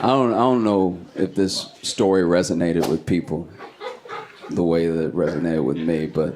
I don't know if this story resonated with people the way that it resonated with me, but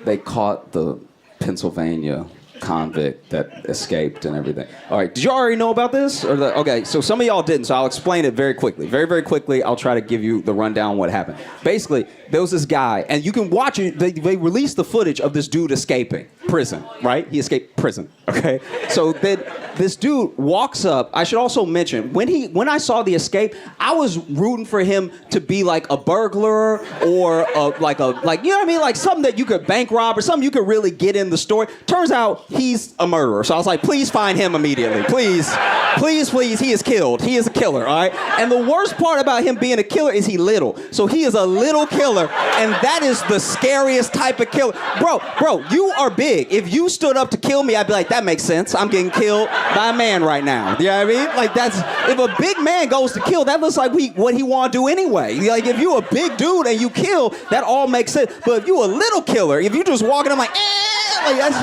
they caught the Pennsylvania convict that escaped and everything. All right, did you already know about this? Okay, so some of y'all didn't, so I'll explain it very quickly. Very, very quickly, I'll try to give you the rundown on what happened. Basically, there was this guy, and you can watch it, they released the footage of this dude escaping prison, right? He escaped prison, okay? So then this dude walks up. I should also mention, when I saw the escape, I was rooting for him to be like a burglar or like you know what I mean? Like something that you could bank rob or something you could really get in the story. Turns out he's a murderer. So I was like, please find him immediately. Please, please, please. He is killed. He is a killer, all right? And the worst part about him being a killer is he little. So he is a little killer, and that is the scariest type of killer. Bro, you are big. If you stood up to kill me, I'd be like, that makes sense. I'm getting killed by a man right now. You know what I mean? Like if a big man goes to kill, that looks like what he want to do anyway. Like if you a big dude and you kill, that all makes sense. But if you a little killer, if you just walking, I'm like that's...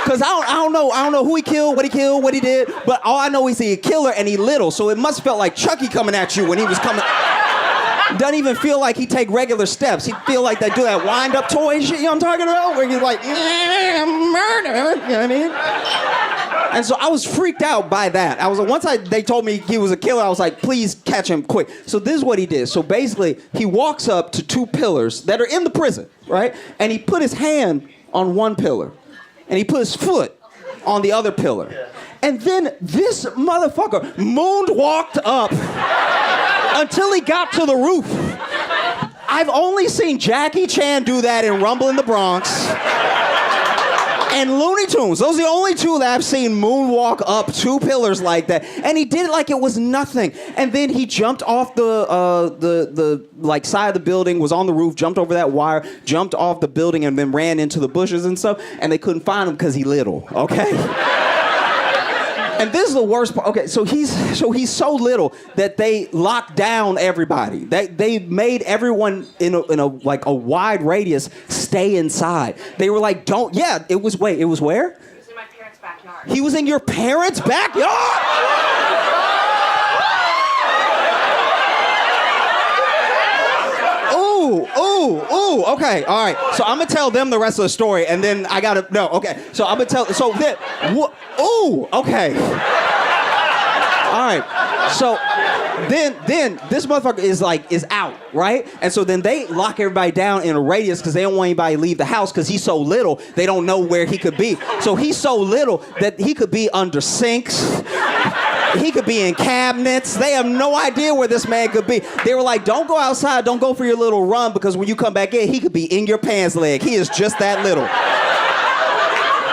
Because I don't know who he killed, what he did, but all I know is he a killer and he little, so it must have felt like Chucky coming at you when he was coming. Doesn't even feel like he take regular steps. He feel like they do that wind-up toy shit, you know what I'm talking about? Where he's like, murder, you know what I mean? And so I was freaked out by that. I was like, once they told me he was a killer, I was like, please catch him quick. So this is what he did. So basically, he walks up to two pillars that are in the prison, right? And he put his hand on one pillar. And he put his foot on the other pillar. And then this motherfucker moonwalked up until he got to the roof. I've only seen Jackie Chan do that in Rumble in the Bronx and Looney Tunes. Those are the only two that I've seen moonwalk up two pillars like that. And he did it like it was nothing. And then he jumped off the like side of the building, was on the roof, jumped over that wire, jumped off the building, and then ran into the bushes and stuff. And they couldn't find him because he little. Okay. And this is the worst part. Okay, so he's so little that they locked down everybody. They made everyone in a like a wide radius stay inside. They were like, don't. Yeah, it was where? It was in my parents' backyard. He was in your parents' backyard? Ooh, okay, all right. So I'm gonna tell them the rest of the story, and then I gotta, no, okay. So I'm gonna tell, so then, okay. All right, so then this motherfucker is out, right? And so then they lock everybody down in a radius because they don't want anybody to leave the house because he's so little, they don't know where he could be. So he's so little that he could be under sinks. He could be in cabinets. They have no idea where this man could be. They were like, don't go outside. Don't go for your little run because when you come back in, he could be in your pants leg. He is just that little.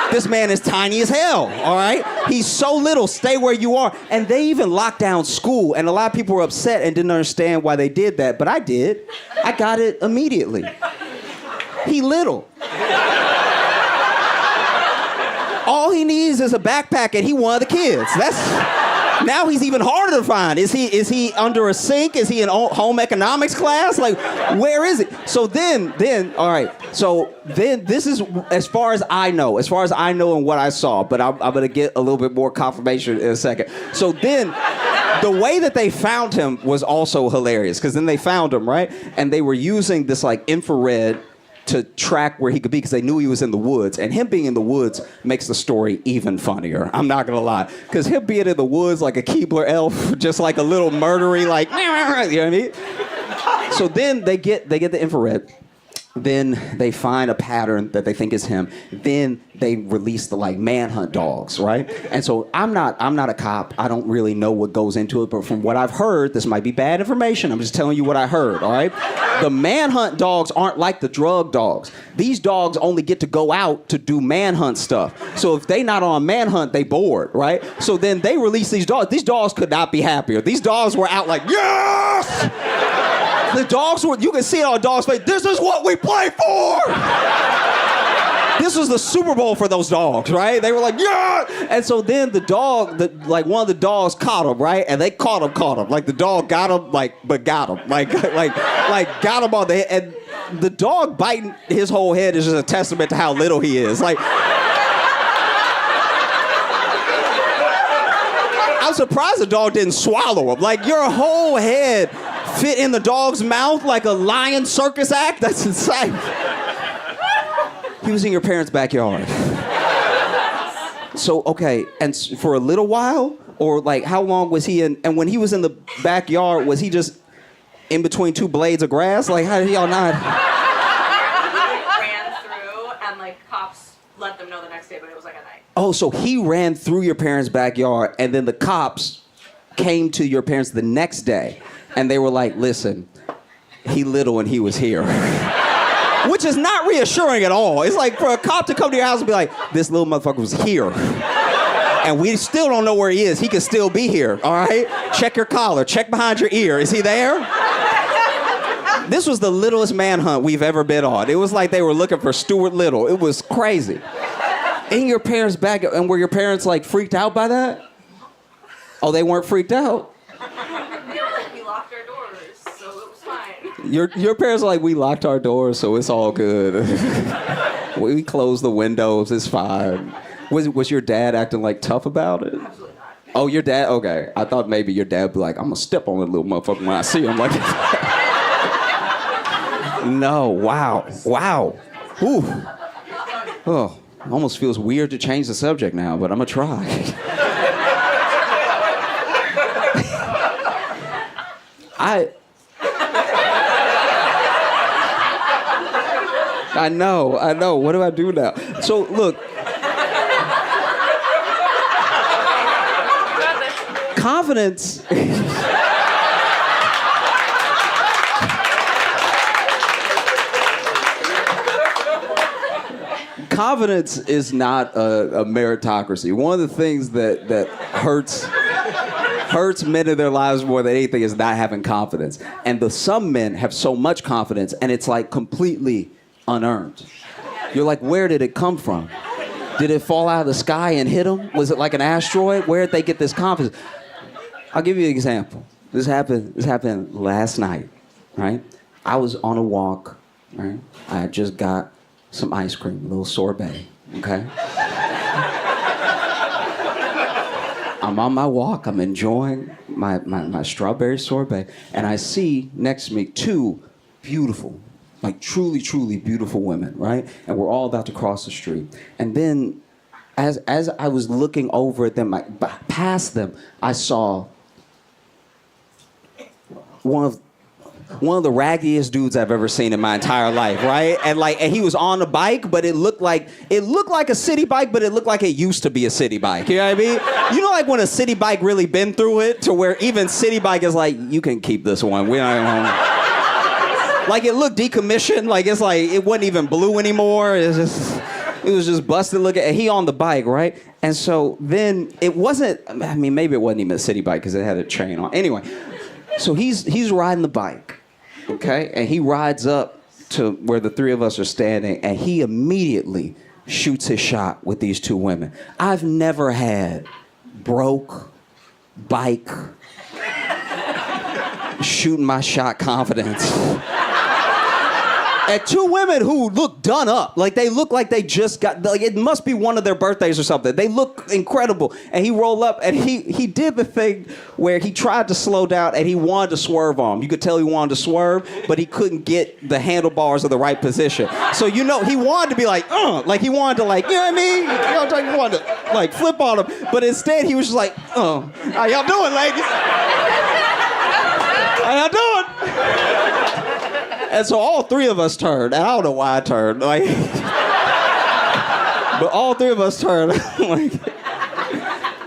This man is tiny as hell, all right? He's so little. Stay where you are. And they even locked down school. And a lot of people were upset and didn't understand why they did that. But I did. I got it immediately. He little. All he needs is a backpack and he one of the kids. Now he's even harder to find. Is he under a sink? Is he in home economics class? Like, where is it? So then, all right. So then this is as far as I know and what I saw, but I'm going to get a little bit more confirmation in a second. So then the way that they found him was also hilarious because then they found him, right? And they were using this like infrared to track where he could be because they knew he was in the woods. And him being in the woods makes the story even funnier. I'm not gonna lie. Because him being in the woods like a Keebler elf, just like a little murdery, like, you know what I mean? So then they get the infrared. Then they find a pattern that they think is him. Then they release the like manhunt dogs, right? And so I'm not a cop. I don't really know what goes into it, but from what I've heard, this might be bad information. I'm just telling you what I heard, all right? The manhunt dogs aren't like the drug dogs. These dogs only get to go out to do manhunt stuff. So if they not on manhunt, they bored, right? So then they release these dogs. These dogs could not be happier. These dogs were out like, yes! The dogs were, you can see it on dogs' face, this is what we play for! This was the Super Bowl for those dogs, right? They were like, yeah! And so then the dog, one of the dogs caught him, right? And they caught him. Like the dog got him, but got him. Like got him on the head. And the dog biting his whole head is just a testament to how little he is. Like, I'm surprised the dog didn't swallow him. Like, your whole head fit in the dog's mouth like a lion circus act? That's insane. He was in your parents' backyard. So, okay, and for a little while? Or, like, how long was he in? And when he was in the backyard, was he just in between two blades of grass? Like, how did y'all not? Ran through, and, like, cops let them know the next day, but it was like a night. Oh, so he ran through your parents' backyard, and then the cops came to your parents the next day, and they were like, listen, he little and he was here. Which is not reassuring at all. It's like for a cop to come to your house and be like, this little motherfucker was here. And we still don't know where he is. He could still be here, all right? Check your collar. Check behind your ear. Is he there? This was the littlest manhunt we've ever been on. It was like they were looking for Stuart Little. It was crazy. In your parents' back, and were your parents, like, freaked out by that? Oh, they weren't freaked out? We locked our doors, so it was fine. Your parents are like, we locked our doors, so it's all good. We closed the windows, it's fine. Was your dad acting, like, tough about it? Absolutely not. Oh, your dad? Okay. I thought maybe your dad would be like, I'm gonna step on that little motherfucker when I see him. Like, no, wow. Ooh. Oh, almost feels weird to change the subject now, but I'm gonna try. I know. What do I do now? So, look. Confidence. Confidence is not a meritocracy. One of the things that hurts men in their lives more than anything is not having confidence. And some men have so much confidence, and it's like completely unearned. You're like, where did it come from? Did it fall out of the sky and hit them? Was it like an asteroid? Where did they get this confidence? I'll give you an example. This happened last night, right? I was on a walk, right? I had just got some ice cream, a little sorbet, okay? I'm on my walk, I'm enjoying my strawberry sorbet, and I see next to me two beautiful, like truly, truly beautiful women, right? And we're all about to cross the street. And then as I was looking over at them, past them, I saw one of the raggiest dudes I've ever seen in my entire life, right? And he was on a bike, but it looked like a city bike, but it looked like it used to be a city bike. You know what I mean? You know, like when a city bike really been through it to where even city bike is like, you can keep this one. We don't even like it looked decommissioned. Like it's like it wasn't even blue anymore. It was just busted looking. And he on the bike, right? And so then it wasn't. I mean, maybe it wasn't even a city bike because it had a chain on. Anyway. So he's riding the bike, okay? And he rides up to where the three of us are standing, and he immediately shoots his shot with these two women. I've never had broke bike shooting my shot confidence. And two women who look done up. Like, they look like they just got, like, it must be one of their birthdays or something. They look incredible. And he rolled up, and he did the thing where he tried to slow down, and he wanted to swerve on him. You could tell he wanted to swerve, but he couldn't get the handlebars of the right position. So, you know, he wanted to be like he wanted to, like, you know what I mean? You know what I'm talking? He wanted to, like, flip on him. But instead, he was just like, how y'all doing, ladies? How y'all doing? And so all three of us turned. And I don't know why I turned. Like, but all three of us turned. Like,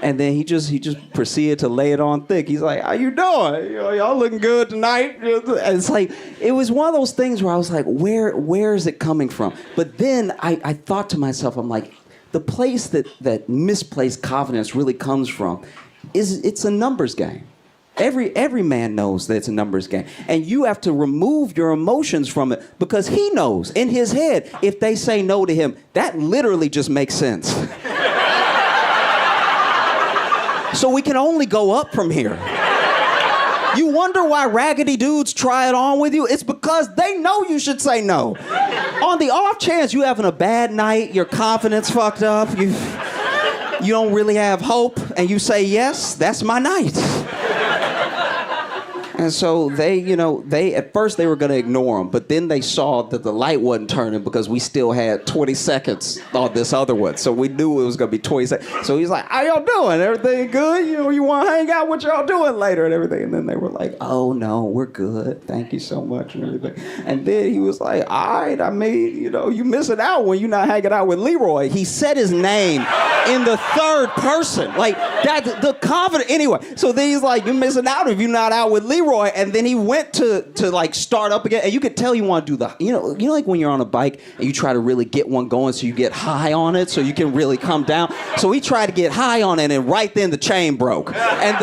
and then he just proceeded to lay it on thick. He's like, how you doing? You know, y'all looking good tonight? And it's like, it was one of those things where I was like, where is it coming from? But then I thought to myself, I'm like, the place that misplaced confidence really comes from it's a numbers game. Every man knows that it's a numbers game. And you have to remove your emotions from it because he knows in his head, if they say no to him, that literally just makes sense. So we can only go up from here. You wonder why raggedy dudes try it on with you? It's because they know you should say no. On the off chance you having a bad night, your confidence fucked up, you don't really have hope, and you say yes, that's my night. And so they at first they were going to ignore him, but then they saw that the light wasn't turning because we still had 20 seconds on this other one. So we knew it was going to be 20 seconds. So he's like, how y'all doing? Everything good? You want to hang out? What y'all doing later and everything? And then they were like, oh, no, we're good. Thank you so much and everything. And then he was like, all right, I mean, you missing out when you're not hanging out with Leroy. He said his name in the third person. Like, that's the confidence. Anyway, so then he's like, you're missing out if you're not out with Leroy. And then he went to like start up again, and you could tell you want to do the like when you're on a bike and you try to really get one going so you get high on it so you can really come down. So he tried to get high on it, and right then the chain broke, and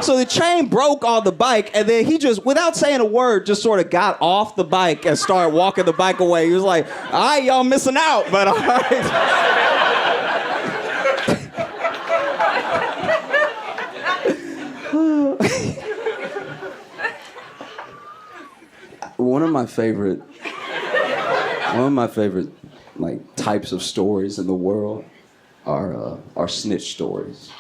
so the chain broke on the bike, and then he just, without saying a word, just sort of got off the bike and started walking the bike away. He was like, all right, y'all missing out, but all right. One of my favorite like types of stories in the world are snitch stories.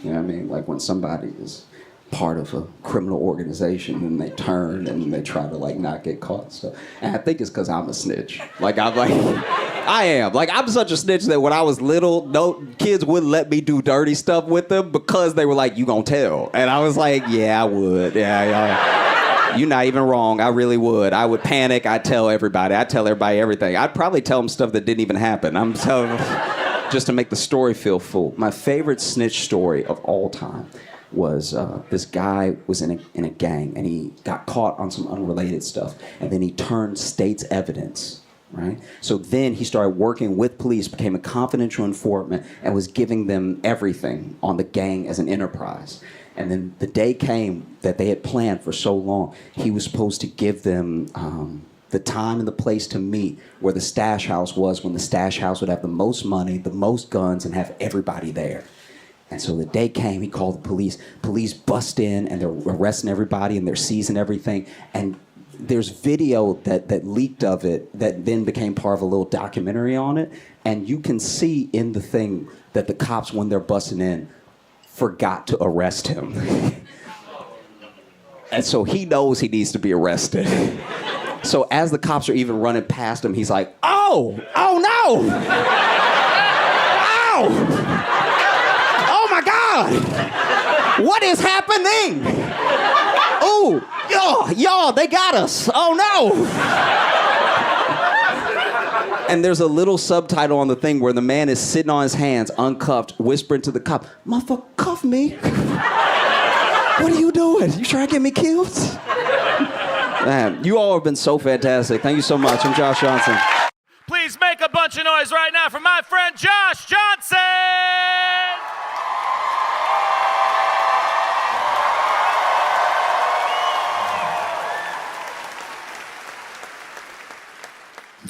You know what I mean? Like when somebody is part of a criminal organization and they turn and they try to like not get caught. So, and I think it's because I'm a snitch. I am. Like, I'm such a snitch that when I was little, no kids wouldn't let me do dirty stuff with them because they were like, you gonna tell. And I was like, yeah, I would. Yeah. You're not even wrong. I really would. I would panic. I'd tell everybody. I'd tell everybody everything. I'd probably tell them stuff that didn't even happen. I'm telling them just to make the story feel full. My favorite snitch story of all time was this guy was in a gang, and he got caught on some unrelated stuff, and then he turned state's evidence, right? So then he started working with police, became a confidential informant, and was giving them everything on the gang as an enterprise. And then the day came that they had planned for so long. He was supposed to give them the time and the place to meet where the stash house was, when the stash house would have the most money, the most guns, and have everybody there. And so the day came, he called the police. Police bust in, and they're arresting everybody, and they're seizing everything. And there's video that leaked of it that then became part of a little documentary on it. And you can see in the thing that the cops, when they're busting in, forgot to arrest him. And so he knows he needs to be arrested. So as the cops are even running past him, he's like, oh no! Ow! Oh my God! What is happening? Oh, y'all, they got us. Oh no! And there's a little subtitle on the thing where the man is sitting on his hands, uncuffed, whispering to the cop, motherfucker, cuff me. What are you doing? You trying to get me killed? Man, you all have been so fantastic. Thank you so much. I'm Josh Johnson. Please make a bunch of noise right now for my friend Josh Johnson!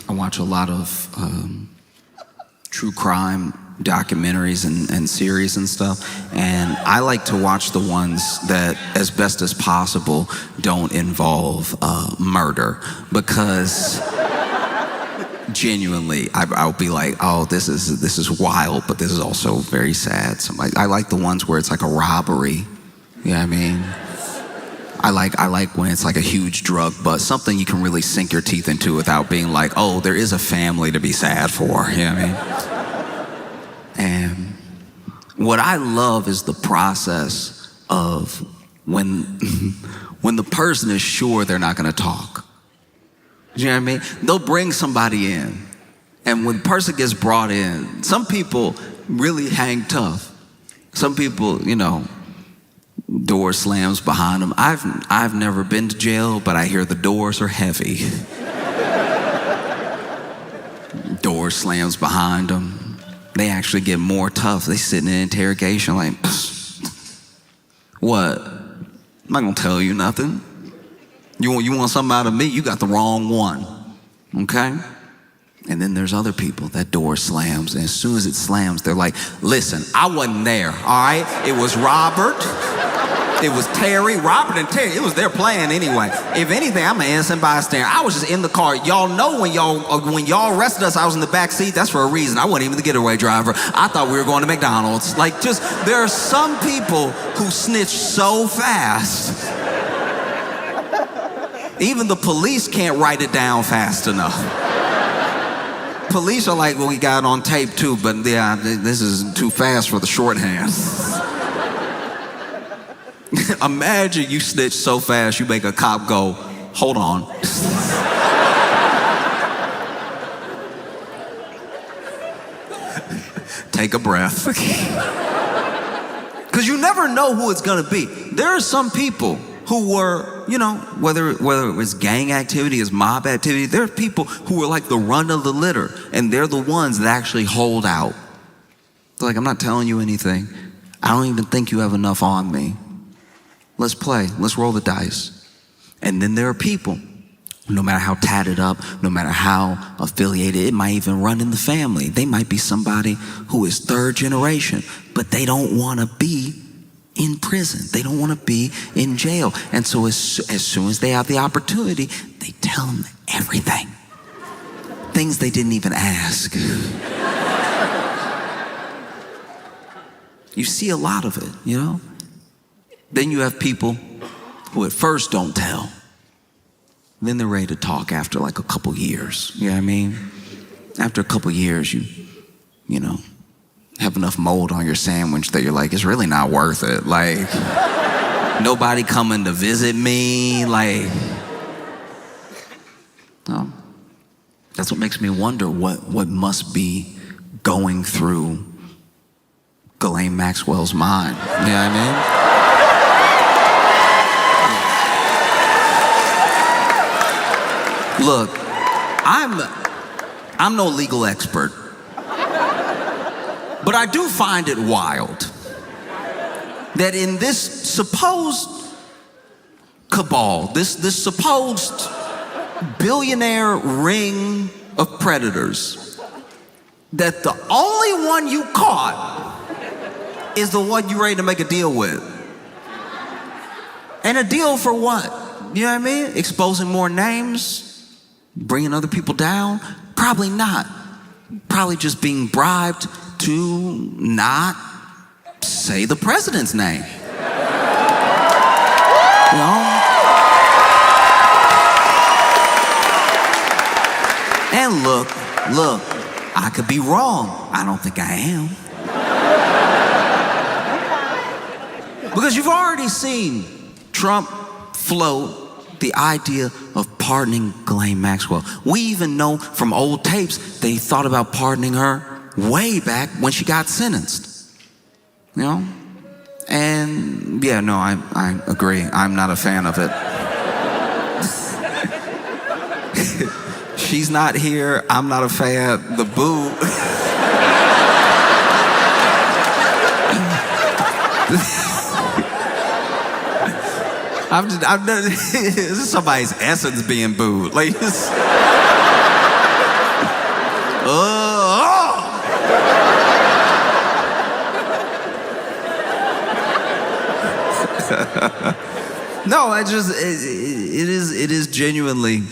I watch a lot of true crime documentaries and series and stuff, and I like to watch the ones that, as best as possible, don't involve murder, because genuinely I'll be like, oh, this is wild, but this is also very sad. So I like the ones where it's like a robbery. You know what I mean? I like when it's like a huge drug bust, something you can really sink your teeth into without being like, oh, there is a family to be sad for. You know what I mean? And what I love is the process of when the person is sure they're not going to talk. You know what I mean? They'll bring somebody in, and when the person gets brought in, some people really hang tough. Some people, door slams behind them. I've never been to jail, but I hear the doors are heavy. Door slams behind them. They actually get more tough. They sit in an interrogation like, what? I'm not gonna tell you nothing. You want something out of me? You got the wrong one. Okay? And then there's other people, that door slams, and as soon as it slams, they're like, listen, I wasn't there, all right? It was Robert. It was Terry, Robert, and Terry. It was their plan anyway. If anything, I'm an innocent bystander. I was just in the car. Y'all know when y'all arrested us, I was in the back seat. That's for a reason. I wasn't even the getaway driver. I thought we were going to McDonald's. Like, just, there are some people who snitch so fast. Even the police can't write it down fast enough. Police are like, well, we got it on tape too, but yeah, this is too fast for the shorthand. Imagine you snitch so fast you make a cop go, hold on. Take a breath. Because you never know who it's gonna be. There are some people who were, you know, whether it was gang activity, it's mob activity, there are people who were like the run of the litter, and they're the ones that actually hold out. They're like, I'm not telling you anything. I don't even think you have enough on me. Let's play, let's roll the dice. And then there are people, no matter how tatted up, no matter how affiliated, it might even run in the family. They might be somebody who is third generation, but they don't wanna be in prison. They don't want to be in jail. And so as soon as they have the opportunity, they tell them everything. Things they didn't even ask. You see a lot of it, you know? Then you have people who at first don't tell. Then they're ready to talk after like a couple years. You know what I mean? After a couple years, you know, have enough mold on your sandwich that you're like, it's really not worth it. Like, nobody coming to visit me. Like, no. That's what makes me wonder what must be going through Ghislaine Maxwell's mind. You know what I mean? Look, I'm no legal expert. But I do find it wild that in this supposed cabal, this supposed billionaire ring of predators, that the only one you caught is the one you're ready to make a deal with. And a deal for what? You know what I mean? Exposing more names? Bringing other people down? Probably not. Probably just being bribed to not say the president's name. You know? And look, I could be wrong. I don't think I am. Because you've already seen Trump float the idea of pardoning Ghislaine Maxwell. We even know from old tapes they thought about pardoning her way back when she got sentenced, you know? And yeah, no, I agree. I'm not a fan of it. She's not here. I'm not a fan. The boo. I've done, this is somebody's essence being booed. Like, no, it is genuinely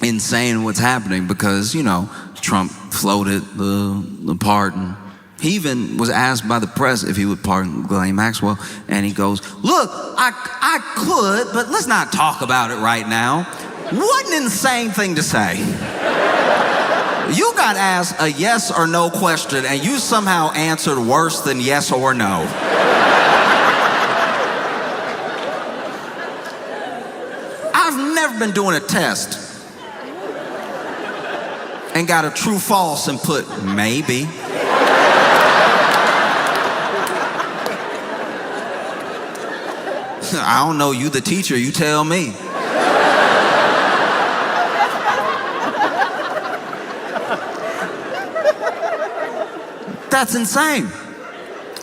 insane what's happening because, you know, Trump floated the pardon. He even was asked by the press if he would pardon Ghislaine Maxwell, and he goes, look, I could, but let's not talk about it right now. What an insane thing to say. You got asked a yes or no question, and you somehow answered worse than yes or no. I've never been doing a test and got a true false and put maybe. I don't know, you the teacher, you tell me. That's insane.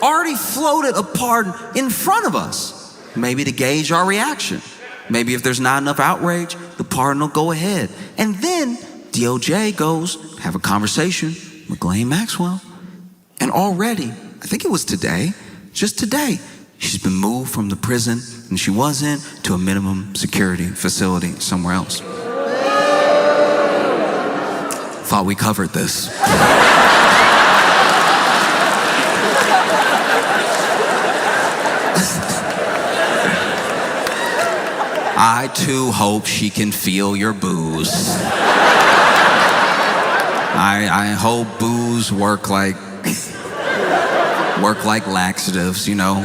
Already floated a pardon in front of us, maybe to gauge our reaction. Maybe if there's not enough outrage, the pardon will go ahead. And then DOJ goes, have a conversation with Ghislaine Maxwell. And already, I think it was today, just today, She's been moved from the prison and she was in to a minimum security facility somewhere else. Thought we covered this. I too hope she can feel your booze. I hope booze work like laxatives, you know.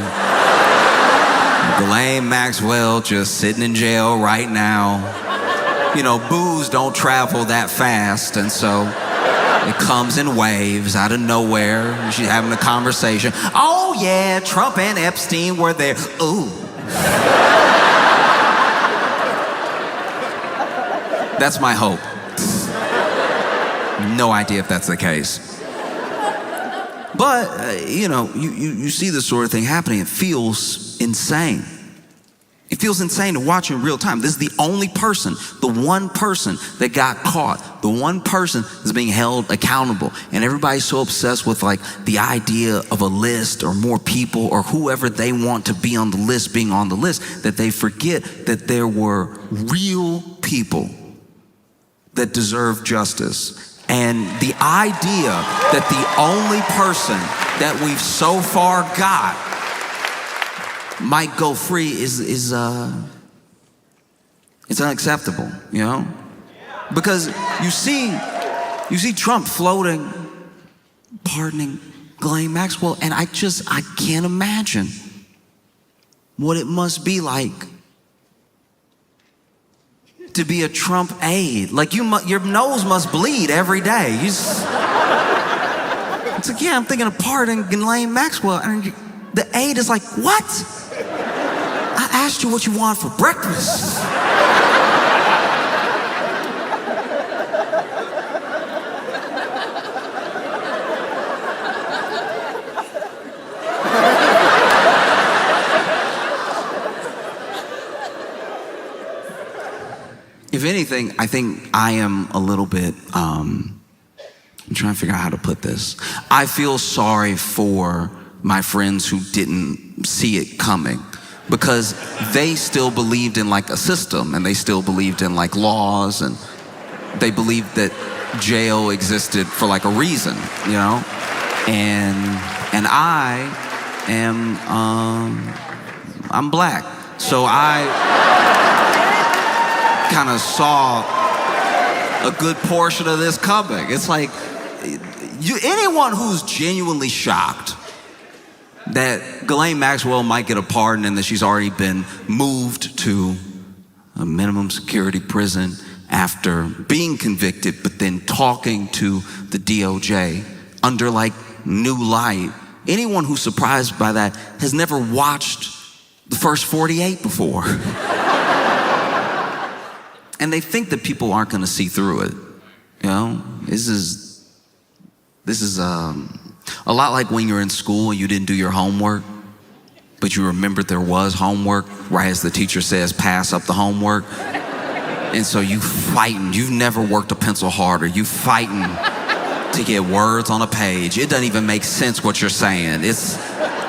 Ghislaine Maxwell just sitting in jail right now. You know, booze don't travel that fast, and so it comes in waves out of nowhere. She's having a conversation. Oh yeah, Trump and Epstein were there. Ooh. That's my hope. No idea if that's the case. But, you know, you see this sort of thing happening. It feels insane. It feels insane to watch in real time. This is the only person, the one person that got caught, the one person that's being held accountable. And everybody's so obsessed with like the idea of a list or more people or whoever they want to be on the list being on the list that they forget that there were real people that deserve justice. And the idea that the only person that we've so far got might go free is unacceptable, you know? Because you see Trump floating, pardoning Ghislaine Maxwell, and I can't imagine what it must be like to be a Trump aide. Like your nose must bleed every day. It's like, yeah, I'm thinking of pardoning Ghislaine Maxwell, and the aide is like, what? I asked you what you want for breakfast. If anything, I think I am a little bit, I'm trying to figure out how to put this. I feel sorry for my friends who didn't see it coming because they still believed in like a system and they still believed in like laws and they believed that jail existed for like a reason, you know? And I am, I'm black. So I kind of saw a good portion of this coming. It's like, anyone who's genuinely shocked that Ghislaine Maxwell might get a pardon and that she's already been moved to a minimum security prison after being convicted, but then talking to the DOJ under like new light. Anyone who's surprised by that has never watched the first 48 before. And they think that people aren't going to see through it. You know, this is a lot like when you're in school and you didn't do your homework, but you remembered there was homework right as the teacher says, pass up the homework. And so you fighting. You've never worked a pencil harder. You fighting to get words on a page. It doesn't even make sense what you're saying. It's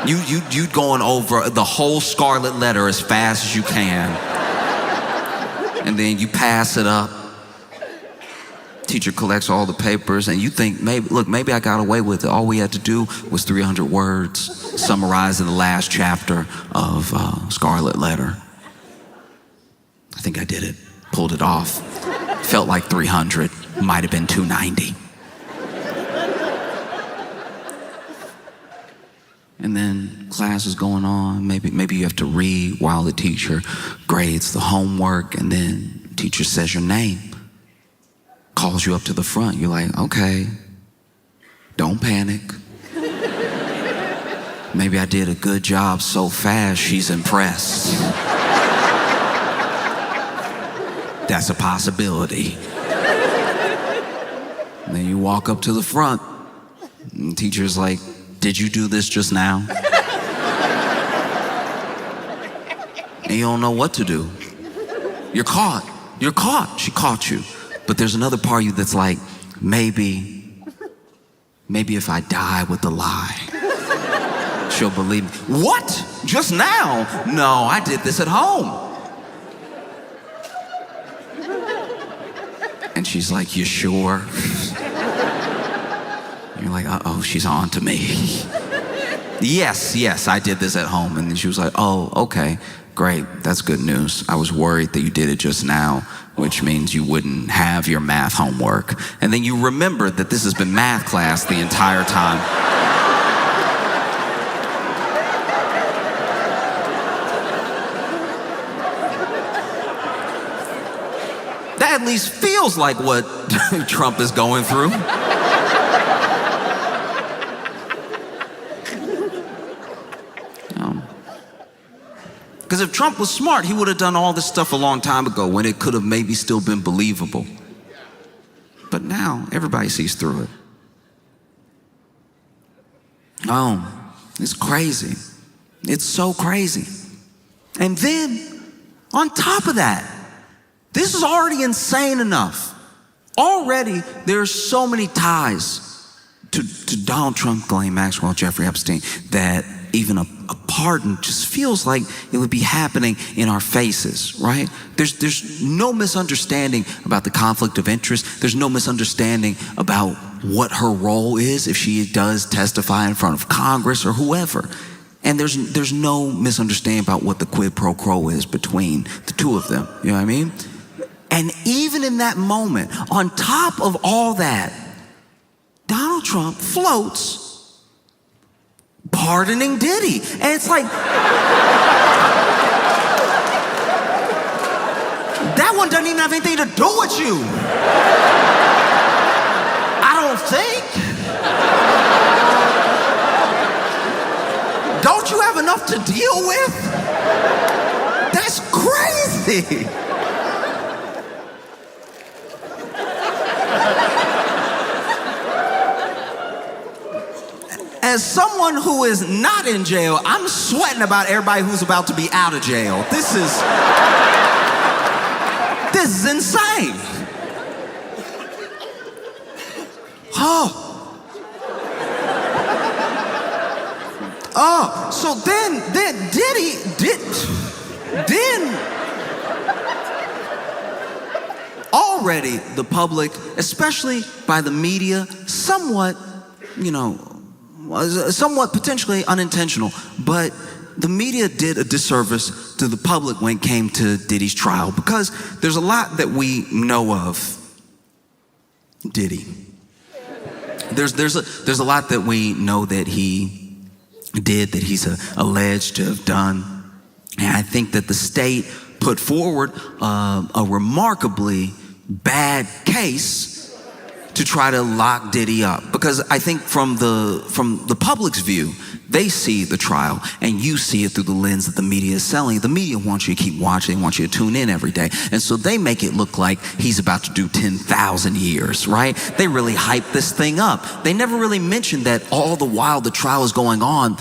you going over the whole scarlet letter as fast as you can. And then you pass it up. Teacher collects all the papers and you think, maybe I got away with it. All we had to do was 300 words summarized in the last chapter of Scarlet Letter. I think I did it, pulled it off. Felt like 300, might have been 290. And then class is going on. Maybe you have to read while the teacher grades the homework, and then the teacher says your name, calls you up to the front. You're like, okay, don't panic. Maybe I did a good job so fast she's impressed. That's a possibility. And then you walk up to the front, and the teacher's like, did you do this just now? And you don't know what to do. You're caught. You're caught. She caught you. But there's another part of you that's like, maybe if I die with the lie, she'll believe me. What? Just now? No, I did this at home. And she's like, you sure? You're like, uh-oh, she's on to me. Yes, I did this at home. And then she was like, oh, okay, great, that's good news. I was worried that you did it just now, which means you wouldn't have your math homework. And then you remember that this has been math class the entire time. That at least feels like what Trump is going through. Because if Trump was smart, he would have done all this stuff a long time ago when it could have maybe still been believable. But now, everybody sees through it. Oh, it's crazy. It's so crazy. And then, on top of that, this is already insane enough. Already, there's so many ties to Donald Trump, Ghislaine Maxwell, Jeffrey Epstein, that even a pardon just feels like it would be happening in our faces, right? There's no misunderstanding about the conflict of interest. There's no misunderstanding about what her role is if she does testify in front of Congress or whoever. And there's no misunderstanding about what the quid pro quo is between the two of them. You know what I mean? And even in that moment, on top of all that, Donald Trump floats pardoning Diddy. And it's like, that one doesn't even have anything to do with you. I don't think. Don't you have enough to deal with? That's crazy. As someone who is not in jail, I'm sweating about everybody who's about to be out of jail. This is insane. So then already the public, especially by the media, somewhat, somewhat potentially unintentional, but the media did a disservice to the public when it came to Diddy's trial, because there's a lot that we know of Diddy. There's a lot that we know that he did, that he's alleged to have done. And I think that the state put forward a remarkably bad case to try to lock Diddy up, because I think from the public's view, they see the trial and you see it through the lens that the media is selling. The media wants you to keep watching, wants you to tune in every day, and so they make it look like he's about to do 10,000 years, right? They really hype this thing up. They never really mention that all the while the trial is going on,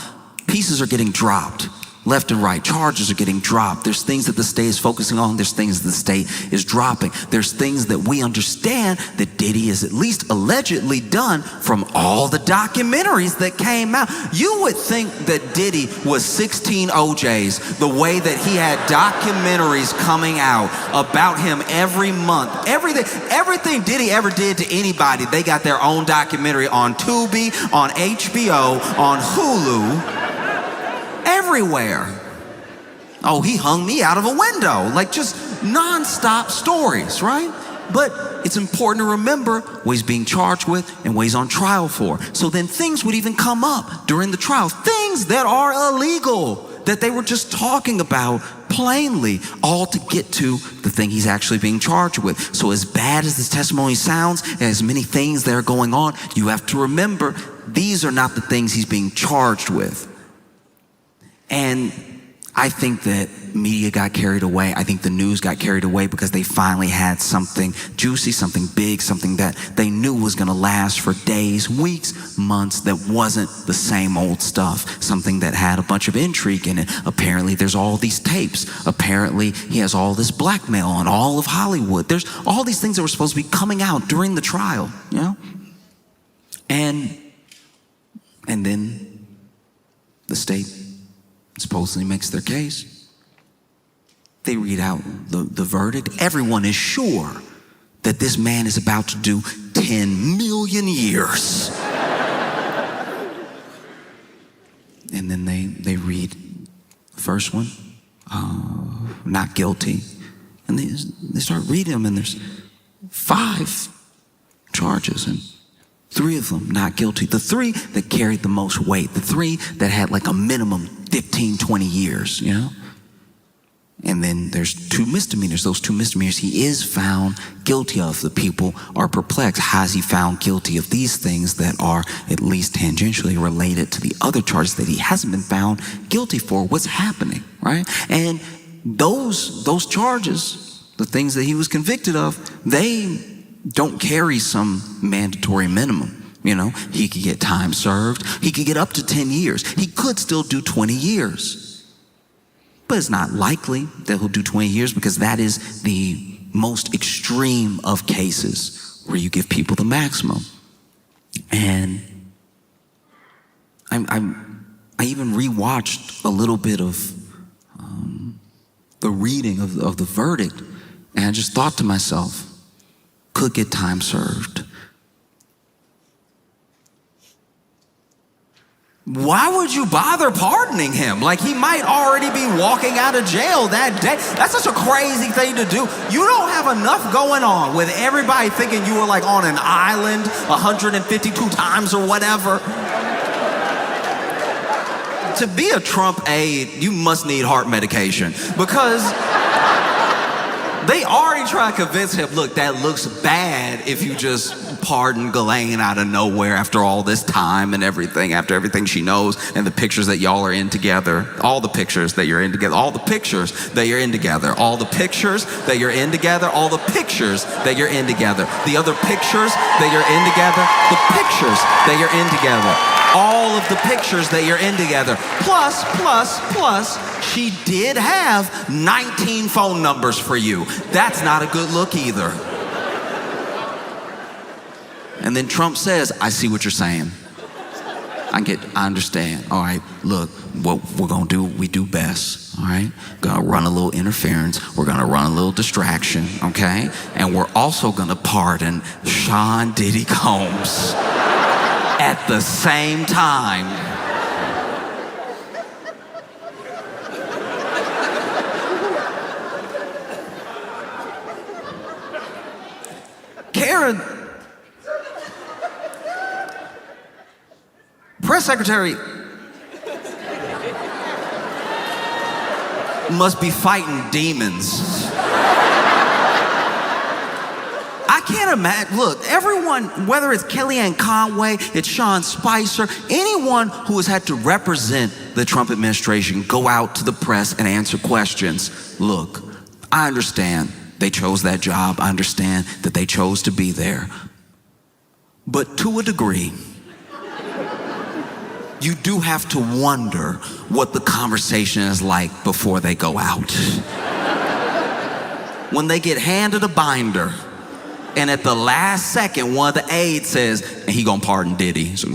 pieces are getting dropped. Left and right, charges are getting dropped. There's things that the state is focusing on. There's things that the state is dropping. There's things that we understand that Diddy is at least allegedly done from all the documentaries that came out. You would think that Diddy was 16 OJs, the way that he had documentaries coming out about him every month. Everything Diddy ever did to anybody, they got their own documentary on Tubi, on HBO, on Hulu. Everywhere. Oh, he hung me out of a window. Like, just nonstop stories, right? But it's important to remember what he's being charged with and what he's on trial for. So then things would even come up during the trial, things that are illegal, that they were just talking about plainly, all to get to the thing he's actually being charged with. So as bad as this testimony sounds, and as many things that are going on, you have to remember these are not the things he's being charged with. And I think that media got carried away. I think the news got carried away because they finally had something juicy, something big, something that they knew was going to last for days, weeks, months, that wasn't the same old stuff, something that had a bunch of intrigue in it. Apparently there's all these tapes. Apparently he has all this blackmail on all of Hollywood. There's all these things that were supposed to be coming out during the trial, you know? And then The state supposedly makes their case. They read out the verdict. Everyone is sure that this man is about to do 10 million years. And then they read the first one, not guilty. And they start reading them, and there's 5 charges, and 3 of them not guilty. The 3 that carried the most weight, the 3 that had like a minimum 15, 20 years, you know? And then there's 2 misdemeanors. Those 2 misdemeanors he is found guilty of. The people are perplexed. How is he found guilty of these things that are at least tangentially related to the other charges that he hasn't been found guilty for? What's happening, right? And those charges, the things that he was convicted of, they don't carry some mandatory minimum. You know, he could get time served. He could get up to 10 years. He could still do 20 years. But it's not likely that he'll do 20 years because that is the most extreme of cases where you give people the maximum. And I even rewatched a little bit of the reading of the verdict, and I just thought to myself, could get time served. Why would you bother pardoning him? Like, he might already be walking out of jail that day. That's such a crazy thing to do. You don't have enough going on with everybody thinking you were like on an island 152 times or whatever. To be a Trump aide, you must need heart medication because they already try to convince him, look, that looks bad if you just pardon Ghislaine out of nowhere after all this time and everything, after everything she knows and the pictures that y'all are in together, all the pictures that you're in together, all the pictures that you're in together, all the pictures that you're in together, all the pictures that you're in together, the other pictures that you're in together, the pictures that you're in together, all of the pictures that you're in together, plus, she did have 19 phone numbers for you. That's not a good look either. And then Trump says, I see what you're saying. I understand. All right, look, what we're gonna do, we do best, all right? Gonna run a little interference. We're gonna run a little distraction, okay? And we're also gonna pardon Sean Diddy Combs at the same time. Karen, press secretary, must be fighting demons. I can't imagine. Look, everyone, whether it's Kellyanne Conway, it's Sean Spicer, anyone who has had to represent the Trump administration, go out to the press and answer questions. Look, I understand they chose that job. I understand that they chose to be there. But to a degree, you do have to wonder what the conversation is like before they go out. When they get handed a binder, and at the last second, one of the aides says, and he gonna pardon Diddy. So,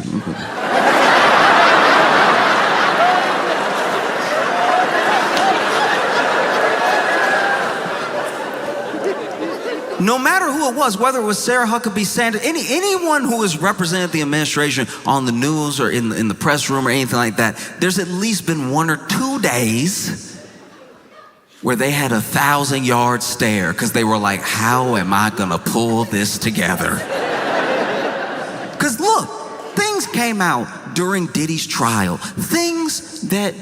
no matter who it was, whether it was Sarah Huckabee Sanders, anyone who has represented the administration on the news or in the press room or anything like that, there's at least been 1 or 2 days where they had a 1,000-yard stare because they were like, how am I gonna pull this together? Because look, things came out during Diddy's trial, things that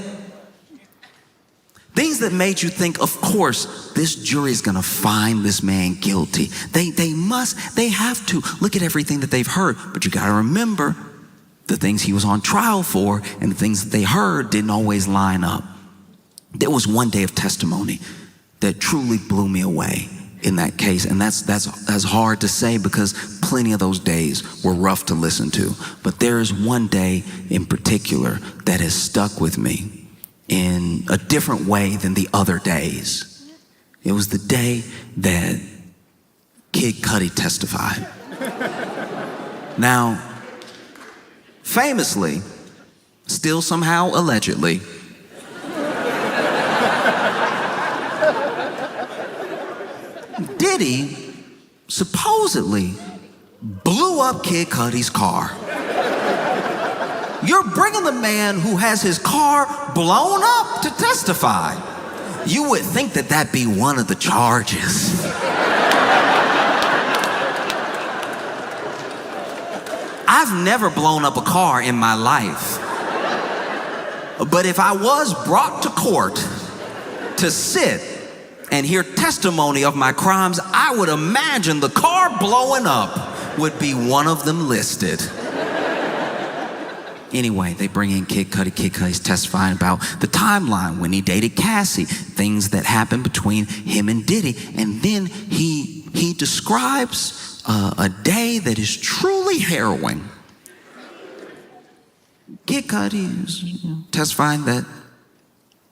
made you think, of course, this jury is gonna find this man guilty. They have to. Look at everything that they've heard, but you gotta remember the things he was on trial for and the things that they heard didn't always line up. There was one day of testimony that truly blew me away in that case, and that's hard to say because plenty of those days were rough to listen to. But there is one day in particular that has stuck with me in a different way than the other days. It was the day that Kid Cudi testified. Now, famously, Still somehow allegedly. Diddy supposedly blew up Kid Cudi's car. You're bringing the man who has his car blown up to testify. You would think that that'd be one of the charges. I've never blown up a car in my life. But if I was brought to court to sit and hear testimony of my crimes, I would imagine the car blowing up would be one of them listed. Anyway, they bring in Kid Cudi. Kid Cudi's testifying about the timeline when he dated Cassie, things that happened between him and Diddy. And then he describes a day that is truly harrowing. Kid Cudi is testifying that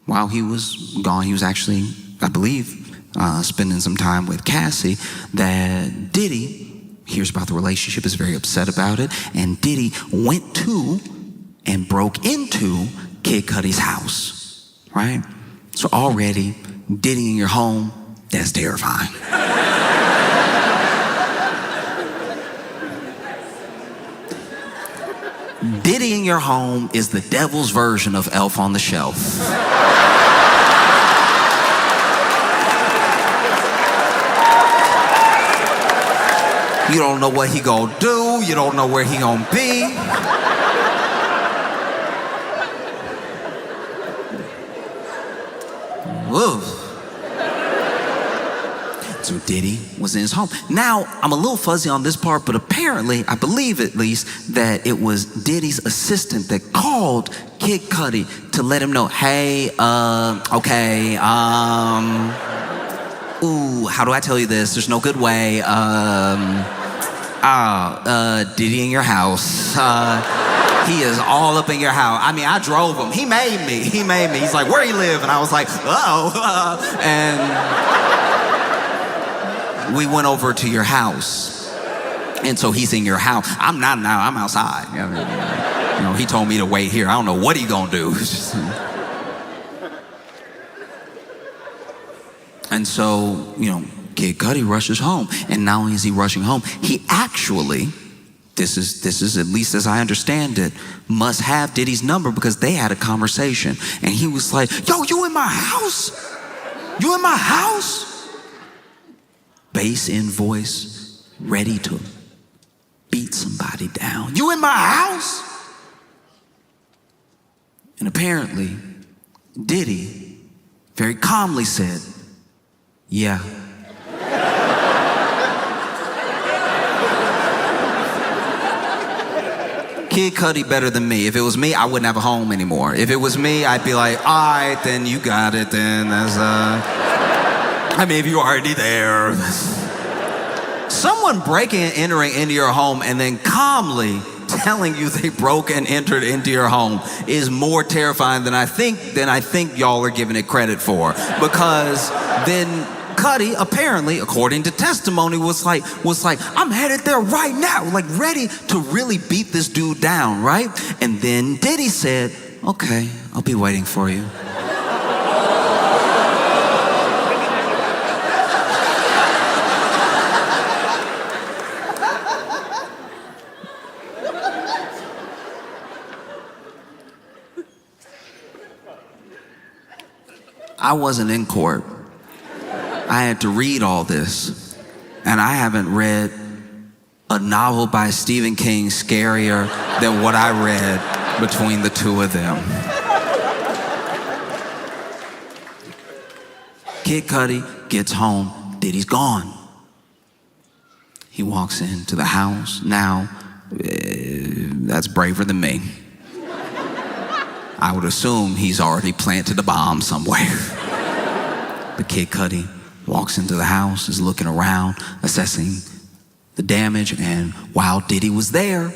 while he was gone, he was actually, I believe, spending some time with Cassie, that Diddy hears about the relationship, is very upset about it, and Diddy went to and broke into Kid Cudi's house, right? So already, Diddy in your home, that's terrifying. Diddy in your home is the devil's version of Elf on the Shelf. You don't know what he gonna do, you don't know where he gonna be. Oof. So Diddy was in his home. Now, I'm a little fuzzy on this part, but apparently, I believe at least, that it was Diddy's assistant that called Kid Cudi to let him know, hey, okay, ooh, how do I tell you this? There's no good way. Diddy in your house. He is all up in your house. I mean, I drove him. He made me. He's like, where you live? And I was like, and we went over to your house. And so he's in your house. I'm not now, I'm outside. You know, he told me to wait here. I don't know what he gonna do. And so, you know, Kid Cudi rushes home. And not only is he rushing home, he actually, this is at least as I understand it, must have Diddy's number because they had a conversation. And he was like, yo, you in my house? You in my house? Bass in voice, ready to beat somebody down. You in my house? And apparently, Diddy very calmly said, yeah. Kid Cudi better than me. If it was me, I wouldn't have a home anymore. If it was me, I'd be like, all right, then you got it, then that's, I mean, if you're already there. Someone breaking and entering into your home and then calmly telling you they broke and entered into your home is more terrifying than I think y'all are giving it credit for. Because then Cudi, apparently, according to testimony, was like, I'm headed there right now, like ready to really beat this dude down, right? And then Diddy said, okay, I'll be waiting for you. I wasn't in court. I had to read all this, and I haven't read a novel by Stephen King scarier than what I read between the two of them. Kid Cudi gets home, Diddy's gone. He walks into the house. Now, that's braver than me. I would assume he's already planted a bomb somewhere. But Kid Cudi walks into the house, is looking around, assessing the damage, and while Diddy was there,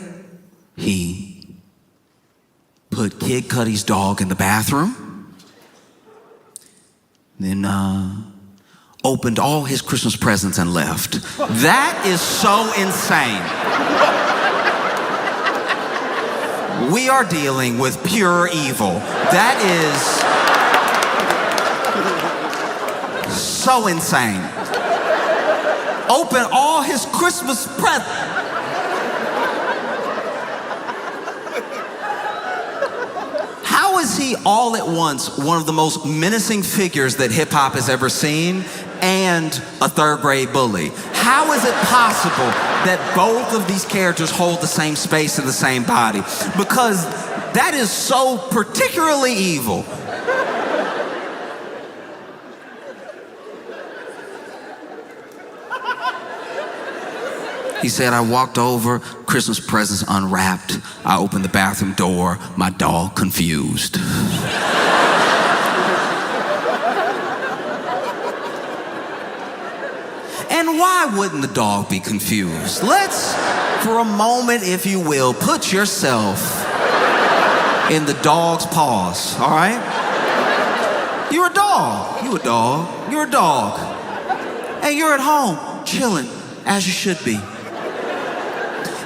he put Kid Cudi's dog in the bathroom, then opened all his Christmas presents and left. That is so insane. we are dealing with pure evil. That is so insane. Open all his Christmas presents. How is he all at once one of the most menacing figures that hip hop has ever seen and a third grade bully? How is it possible that both of these characters hold the same space in the same body? Because that is so particularly evil. He said, I walked over, Christmas presents unwrapped. I opened the bathroom door, my dog confused. And why wouldn't the dog be confused? Let's, for a moment, if you will, put yourself in the dog's paws, all right? You're a dog, you're a dog, you're a dog. And you're at home, chilling, as you should be.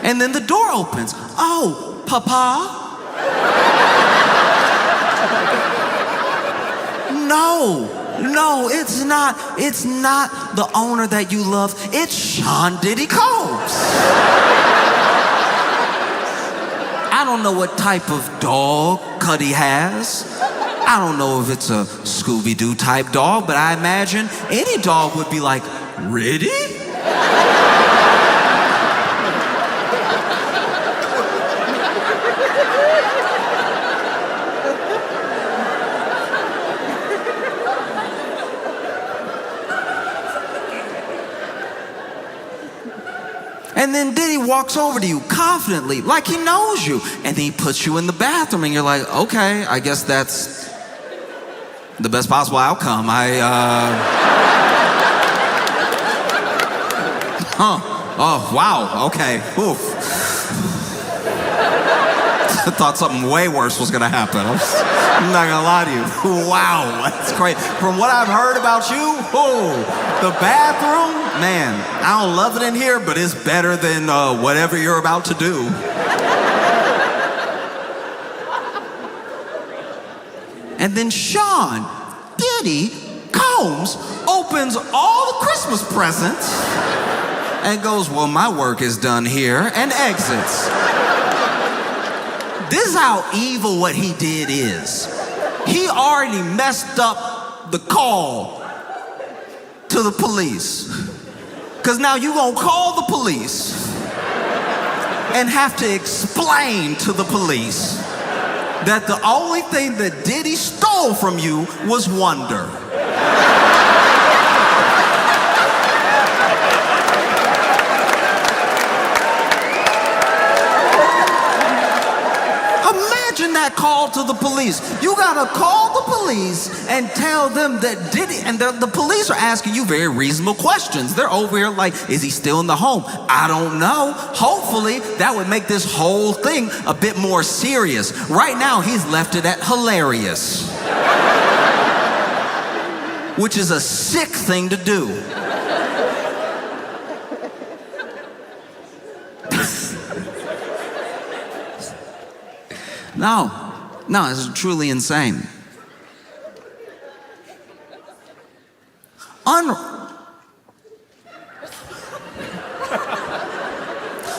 And then the door opens. Oh, Papa? No, it's not the owner that you love. It's Sean Diddy Combs. I don't know what type of dog Cuddy has. I don't know if it's a Scooby-Doo type dog, but I imagine any dog would be like, ready? And then Diddy walks over to you confidently, like he knows you. And then he puts you in the bathroom and you're like, okay, I guess that's the best possible outcome. Oh, wow, okay, oof. I thought something way worse was gonna happen. I'm not gonna lie to you. Wow, that's great. From what I've heard about you, the bathroom, man, I don't love it in here, but it's better than whatever you're about to do. And then Sean Diddy Combs opens all the Christmas presents and goes, well, my work is done here, and exits. This is how evil what he did is. He already messed up the call to the police. Because now you're going to call the police and have to explain to the police that the only thing that Diddy stole from you was wonder. Imagine that call to the police. You gotta call the police and tell them that Diddy, and the police are asking you very reasonable questions. They're over here like, is he still in the home? I don't know. Hopefully that would make this whole thing a bit more serious. Right now he's left it at hilarious, which is a sick thing to do. No, this is truly insane.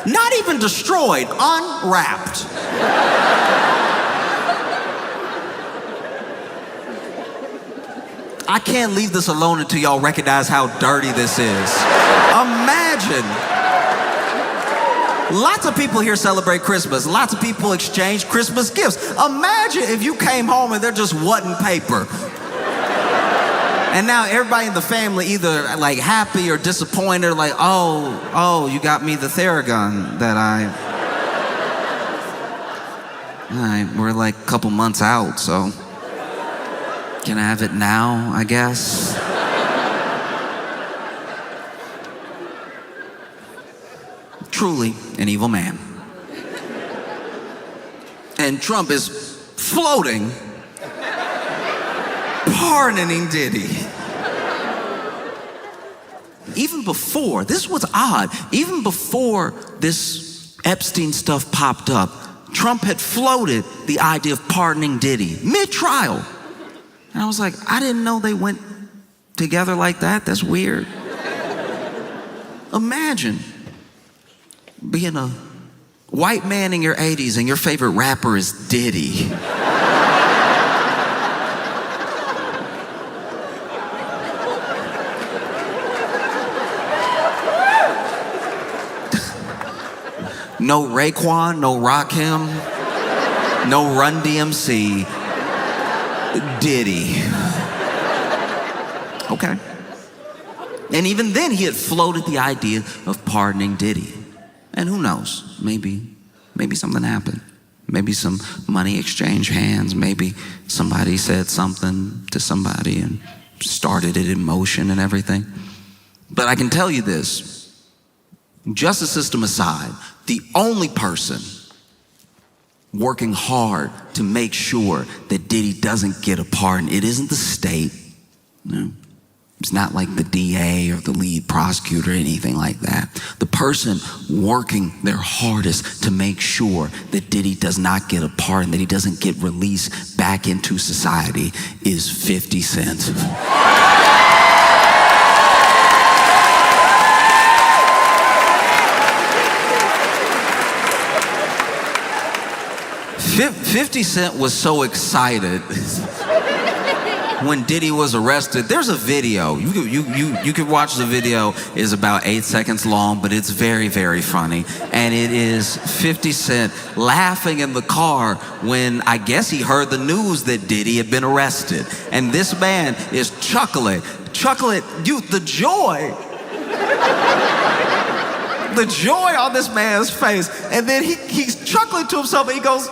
Not even destroyed, unwrapped. I can't leave this alone until y'all recognize how dirty this is. Imagine. Lots of people here celebrate Christmas. Lots of people exchange Christmas gifts. Imagine if you came home and there just wasn't paper. And now everybody in the family either like happy or disappointed, or like, oh, you got me the Theragun that all right, we're like a couple months out, so can I have it now, I guess? Truly an evil man. And Trump is floating, pardoning Diddy. Even before, this is what's odd, even before this Epstein stuff popped up, Trump had floated the idea of pardoning Diddy mid-trial. And I was like, I didn't know they went together like that. That's weird. Imagine being a white man in your 80s and your favorite rapper is Diddy. No Raekwon, no Rakim, no Run DMC, Diddy. Okay. And even then he had floated the idea of pardoning Diddy. And who knows, maybe something happened. Maybe some money exchanged hands. Maybe somebody said something to somebody and started it in motion and everything. But I can tell you this, justice system aside, the only person working hard to make sure that Diddy doesn't get a pardon, it isn't the state. No. It's not like the DA or the lead prosecutor or anything like that. The person working their hardest to make sure that Diddy does not get a pardon, that he doesn't get released back into society is 50 Cent. 50 Cent was so excited when Diddy was arrested. There's a video. You could watch the video. It's about 8 seconds long, but it's very, very funny. And it is 50 Cent laughing in the car when I guess he heard the news that Diddy had been arrested. And this man is chuckling. The joy. The joy on this man's face. And then he's chuckling to himself and he goes,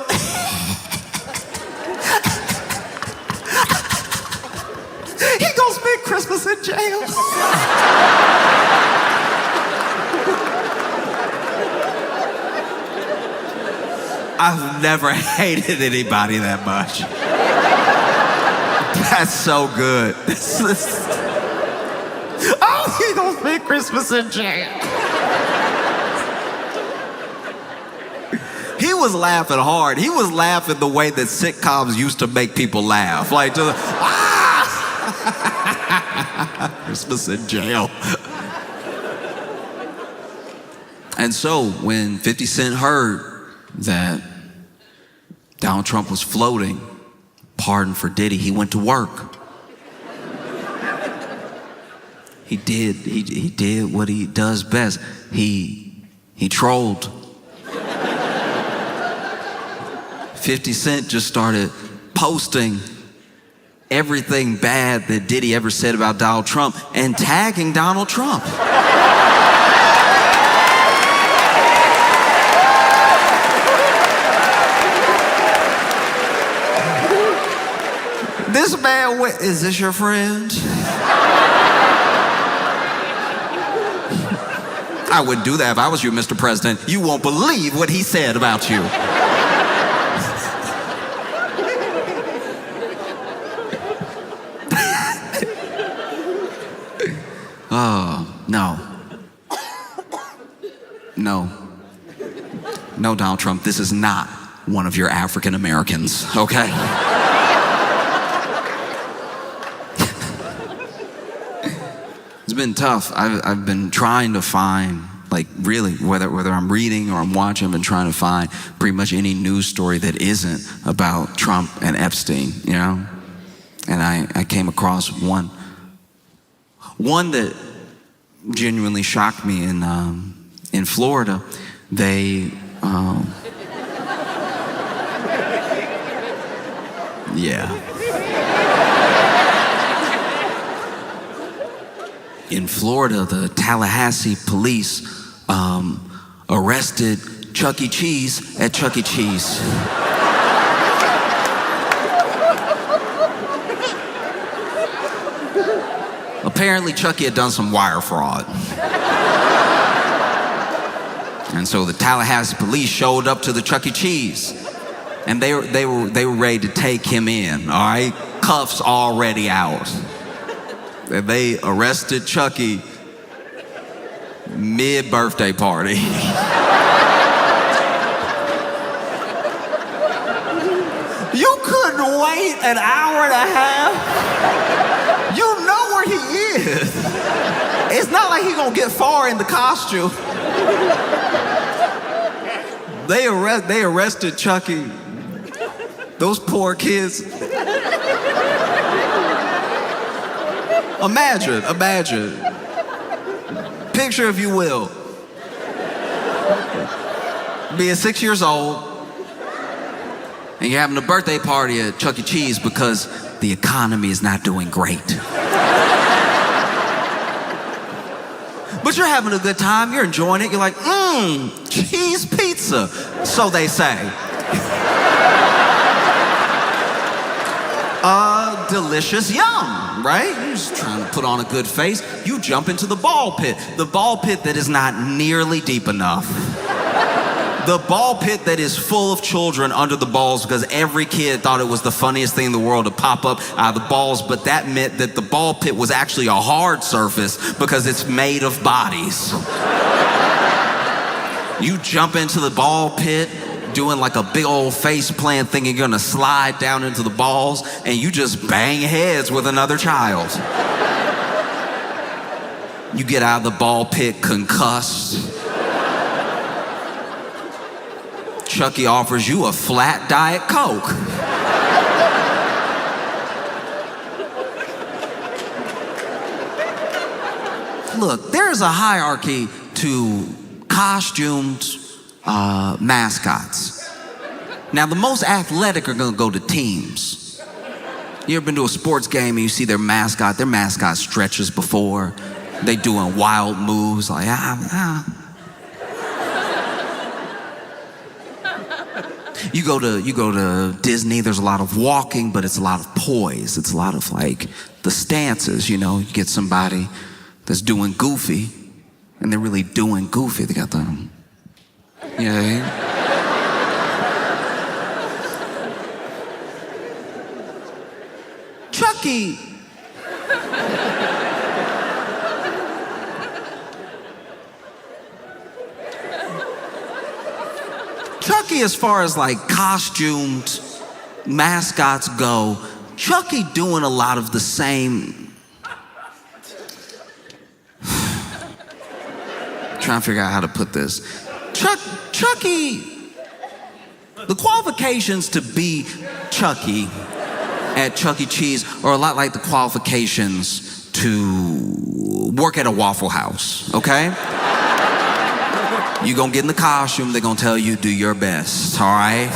he gonna spend Christmas in jail. I've never hated anybody that much. That's so good. Oh, he gonna spend Christmas in jail. He was laughing hard. He was laughing the way that sitcoms used to make people laugh. Like, just, Christmas in jail. And so when 50 Cent heard that Donald Trump was floating pardon for Diddy, he went to work. He did what he does best. He trolled. 50 Cent just started posting everything bad that Diddy ever said about Donald Trump and tagging Donald Trump. This man went, is this your friend? I wouldn't do that if I was you, Mr. President. You won't believe what he said about you. No, Donald Trump, this is not one of your African Americans, okay? It's been tough. I've been trying to find, like, really, whether I'm reading or I'm watching, I've been trying to find pretty much any news story that isn't about Trump and Epstein, you know? And I came across one that genuinely shocked me in Florida. They, in Florida, the Tallahassee police arrested Chuck E. Cheese at Chuck E. Cheese. Apparently, Chucky had done some wire fraud. And so the Tallahassee police showed up to the Chuck E. Cheese. And they were ready to take him in, all right? Cuffs already out. And they arrested Chucky mid-birthday party. couldn't wait an hour and a half? You know where he is. It's not like he gonna get far in the costume. They arrested Chucky. Those poor kids. Imagine. Picture, if you will, being 6 years old, and you're having a birthday party at Chuck E. Cheese because the economy is not doing great. But you're having a good time, you're enjoying it, you're like, cheese pizza, so they say. Delicious yum, right? You're just trying to put on a good face. You jump into the ball pit that is not nearly deep enough. The ball pit that is full of children under the balls because every kid thought it was the funniest thing in the world to pop up out of the balls, but that meant that the ball pit was actually a hard surface because it's made of bodies. You jump into the ball pit doing like a big old face plant thinking you're gonna slide down into the balls, and you just bang heads with another child. You get out of the ball pit concussed. Chucky offers you a flat Diet Coke. Look, there's a hierarchy to costumed mascots. Now, the most athletic are gonna go to teams. You ever been to a sports game and you see their mascot stretches before, they doing wild moves like, You go to Disney, there's a lot of walking, but it's a lot of poise. It's a lot of like the stances, you know. You get somebody that's doing goofy, and they're really doing goofy. They got them, you know what I mean? Chucky. Chucky, as far as like costumed mascots go, Chucky doing a lot of the same. Trying to figure out how to put this. Chucky, the qualifications to be Chucky at Chuck E. Cheese are a lot like the qualifications to work at a Waffle House, okay? You're gonna get in the costume, they're gonna tell you, do your best, all right?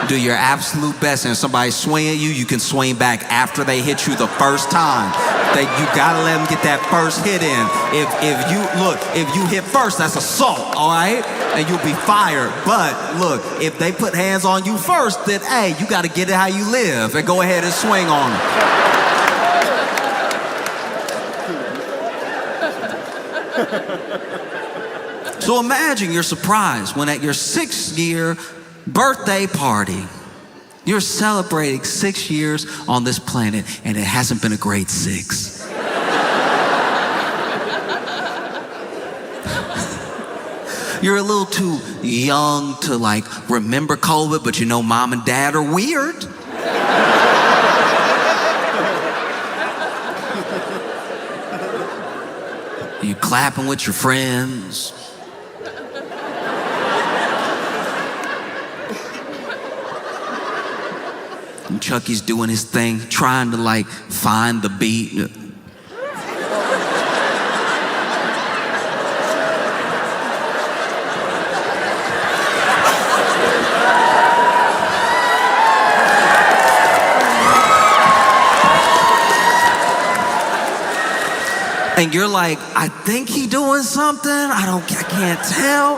Do your absolute best, and if somebody swing at you, you can swing back after they hit you the first time. You gotta let them get that first hit in. If you hit first, that's assault, all right? And you'll be fired. But look, if they put hands on you first, then hey, you gotta get it how you live and go ahead and swing on them. So imagine you're surprised when at your 6th-year birthday party, you're celebrating 6 years on this planet, and it hasn't been a great 6. You're a little too young to like remember COVID, but you know mom and dad are weird. You clapping with your friends. And Chucky's doing his thing, trying to like find the beat. And you're like, I think he doing something. I can't tell.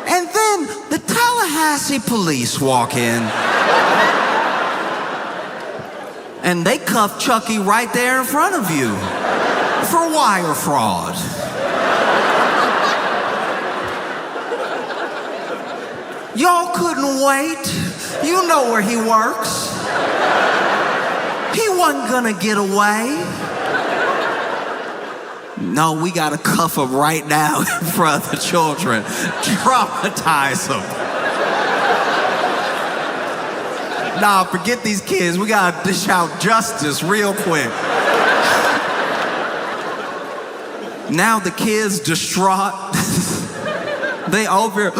And then the Tallahassee police walk in. And they cuff Chucky right there in front of you for wire fraud. Y'all couldn't wait. You know where he works. He wasn't gonna get away. No, we gotta cuff him right now in front of the children. Traumatize him. Nah, forget these kids. We gotta dish out justice real quick. Now the kids distraught. They over here.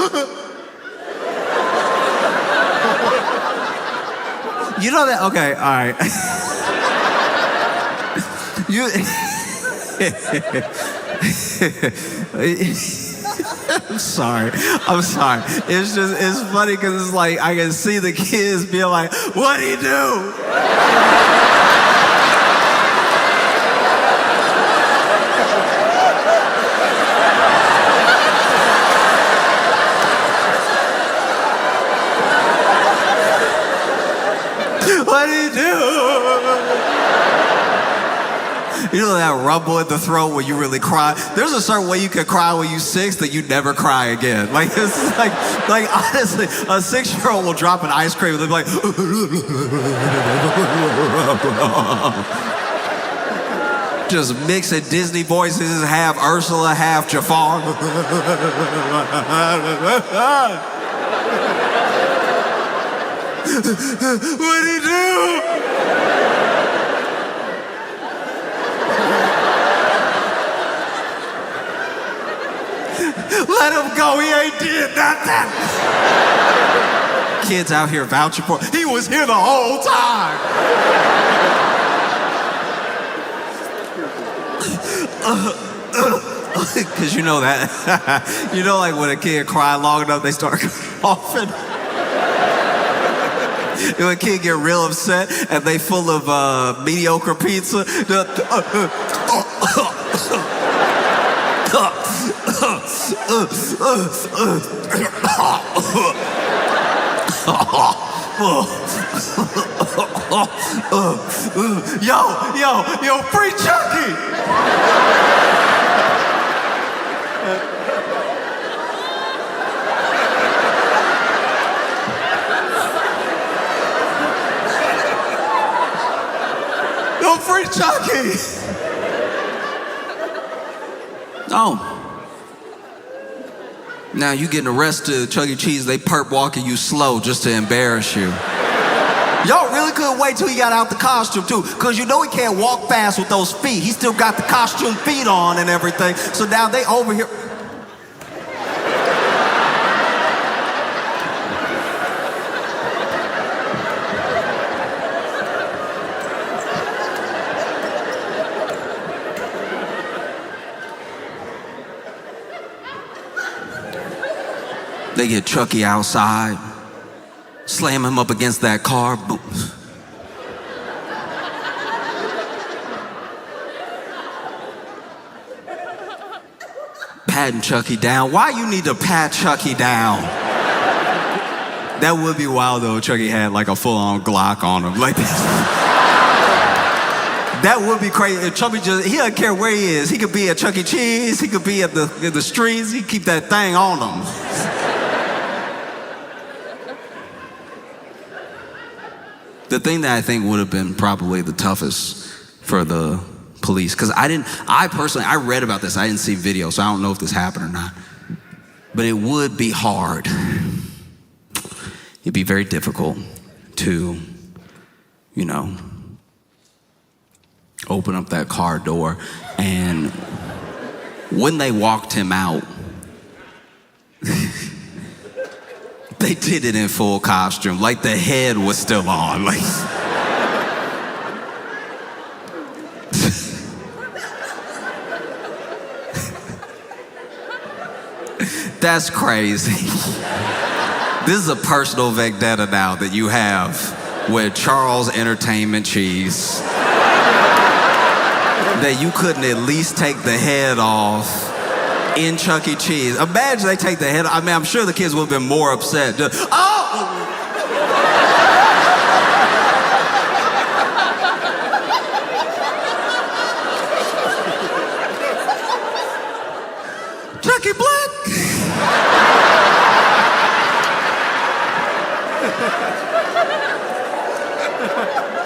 You know that? Okay, all right. I'm sorry. It's funny because it's like I can see the kids being like, what'd he do? What'd he do? You know that rumble in the throat when you really cry? There's a certain way you can cry when you're 6 that you never cry again. Like, this is like honestly, a 6-year-old will drop an ice cream and they'll be like, just mixing Disney voices, half Ursula, half Jafar. What'd he do? Let him go, he ain't did nothing. Kids out here vouching for he was here the whole time. Cause you know that. You know, like when a kid cry long enough, they start coughing. When a kid get real upset and they full of mediocre pizza. Yo, free Chucky! Yo, free Chucky! Oh. Now you getting arrested at Chuck E. Cheese, they perp walking you slow just to embarrass you. Y'all really couldn't wait till he got out the costume too, cause you know he can't walk fast with those feet. He still got the costume feet on and everything. So now they over here. They get Chucky outside, slam him up against that car, boom. Patting Chucky down. Why you need to pat Chucky down? That would be wild though if Chucky had like a full-on Glock on him. Like that would be crazy. If Chucky he doesn't care where he is. He could be at Chuck E. Cheese, he could be in the streets, he keep that thing on him. The thing that I think would have been probably the toughest for the police, because I read about this, I didn't see video, so I don't know if this happened or not, but it would be hard. It'd be very difficult to, you know, open up that car door, and when they walked him out, they did it in full costume, like the head was still on. Like, that's crazy. This is a personal vendetta now that you have with Charles Entertainment Cheese. That you couldn't at least take the head off in Chuck E. Cheese. Imagine they take the head off. I mean, I'm sure the kids would have been more upset. Chucky Black!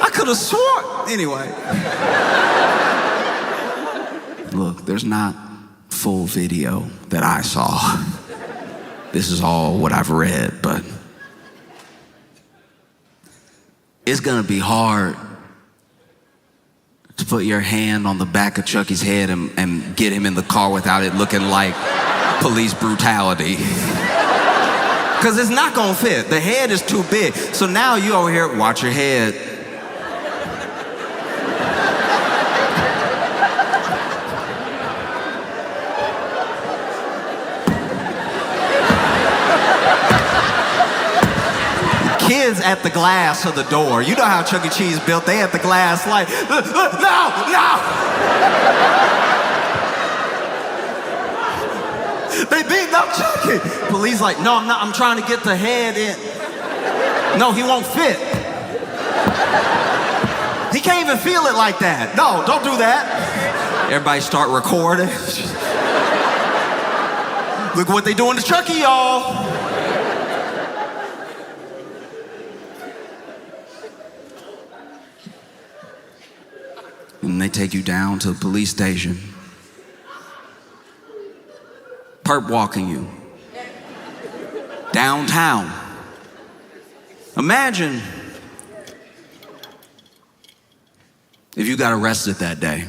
I could have sworn. Anyway. Look, there's not full video that I saw. This is all what I've read, but it's gonna be hard to put your hand on the back of Chucky's head and get him in the car without it looking like police brutality. Because it's not gonna fit. The head is too big. So now you over here, watch your head. Kids at the glass of the door. You know how Chuck E. Cheese built. They at the glass like, no, no. They beating up Chucky. Police like, no, I'm not. I'm trying to get the head in. No, he won't fit. He can't even feel it like that. No, don't do that. Everybody start recording. Look what they doing to Chucky, y'all. And they take you down to the police station. Perp walking you. Downtown. Imagine if you got arrested that day.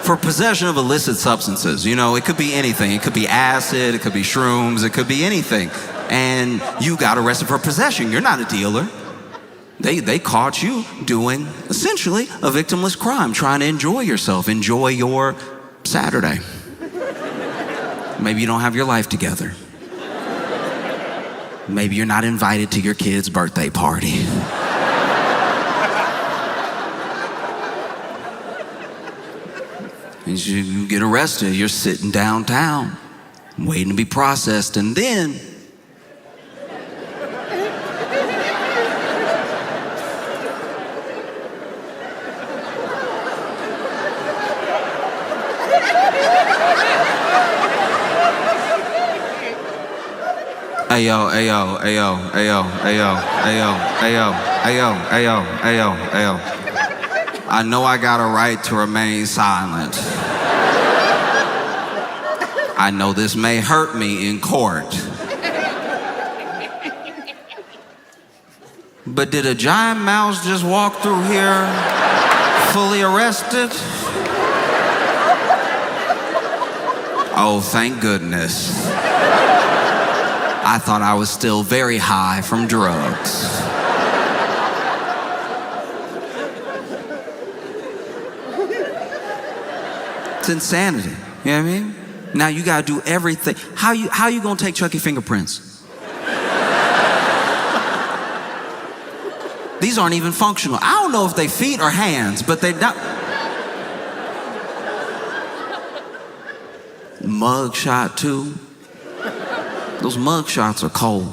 For possession of illicit substances. You know, it could be anything. It could be acid, it could be shrooms, it could be anything. And you got arrested for possession. You're not a dealer. They caught you doing essentially a victimless crime, trying to enjoy yourself, enjoy your Saturday. Maybe you don't have your life together. Maybe you're not invited to your kid's birthday party. As you get arrested, you're sitting downtown, waiting to be processed, and then Ayo. I know I got a right to remain silent. I know this may hurt me in court. But did a giant mouse just walk through here fully arrested? Oh, thank goodness. I thought I was still very high from drugs. It's insanity, you know what I mean? Now you gotta do everything. How you gonna take Chucky fingerprints? These aren't even functional. I don't know if they feet or hands, but they're not. Mug shot too. Those mug shots are cold.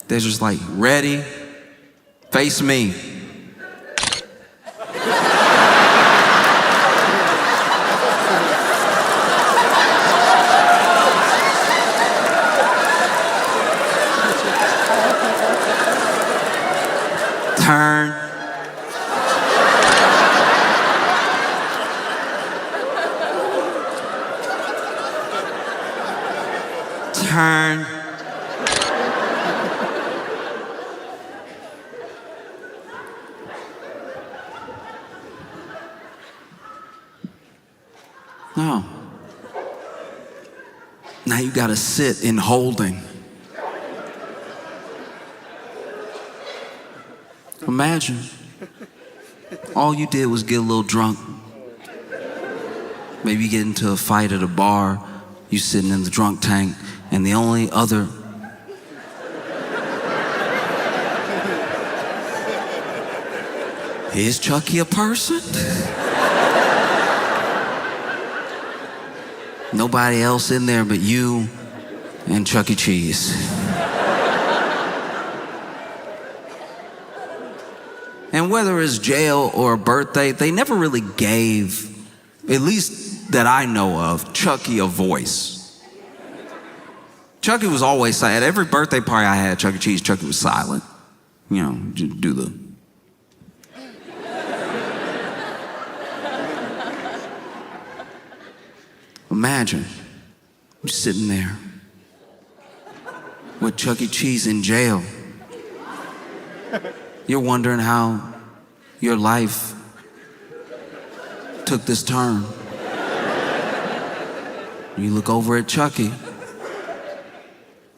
They're just like, ready, face me. Turn. Turn. No. Now you gotta sit in holding. Imagine all you did was get a little drunk. Maybe you get into a fight at a bar, you sitting in the drunk tank, and the only other is Chucky a person? Nobody else in there but you and Chuck E. Cheese. And whether it's jail or a birthday, they never really gave, at least that I know of, Chucky a voice. Chucky was always silent. At every birthday party I had at Chuck E. Cheese, Chucky was silent. You know, do the... Imagine, you're sitting there. with Chuck E. Cheese in jail. You're wondering how your life took this turn. You look over at Chucky,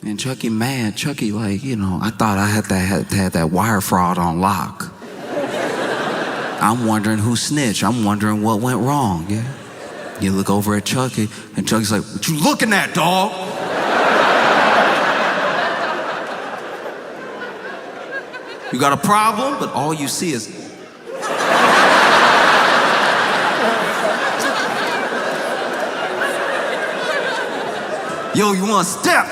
and Chucky mad. Chucky like, you know, I thought I had that wire fraud on lock. I'm wondering who snitched. I'm wondering what went wrong, yeah? You look over at Chucky, and Chucky's like, what you looking at, dog? You got a problem? But all you see is... Yo, you want step?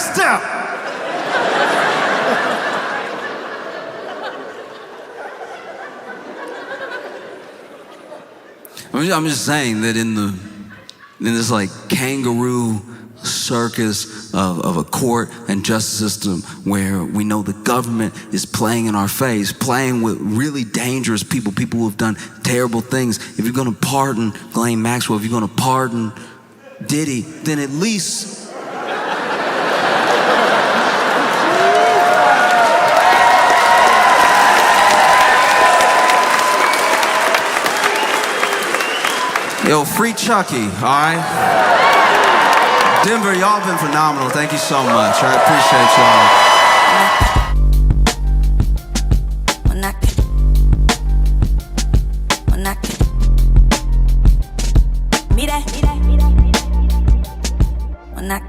I'm just saying that in this like kangaroo circus of a court and justice system where we know the government is playing in our face, playing with really dangerous people who have done terrible things. If you're gonna pardon Ghislaine Maxwell, if you're gonna pardon Diddy, then at least yo, free Chucky, all right? Denver, y'all been phenomenal. Thank you so much. I appreciate y'all. When I